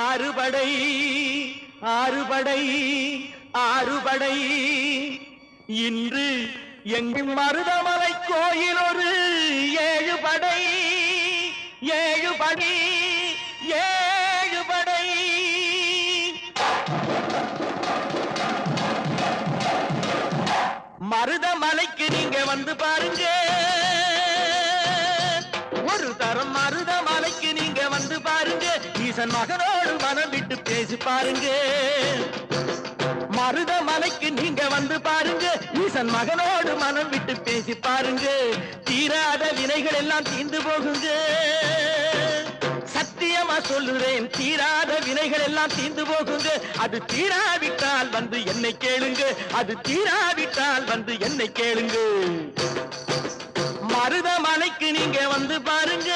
ஆறுபடை ஆறுபடை ஆறுபடை இன்று எங்கும் மருதமலை கோயில் ஒரு 7 படை 7 படை 7 படை மருதமலைக்கு நீங்க வந்து பாருங்க ஒரு தரம் மருதமலைக்கு நீங்க வந்து பாருங்க ஈசன் மகனோடு மனம் விட்டு பேசி பாருங்க மருதமலைக்கு நீங்க வந்து பாருங்க ஈசன் மகனோடு மனம் விட்டு பேசி பாருங்க தீராத வினைகள் எல்லாம் தீர்ந்து போகுங்க சத்தியமா சொல்லுறேன் தீராத வினைகள் எல்லாம் தீர்ந்து போகுங்க அது தீராவிட்டால் வந்து என்னை கேளுங்க அது தீராவிட்டால் வந்து என்னை கேளுங்க மருதமலைக்கு நீங்க வந்து பாருங்க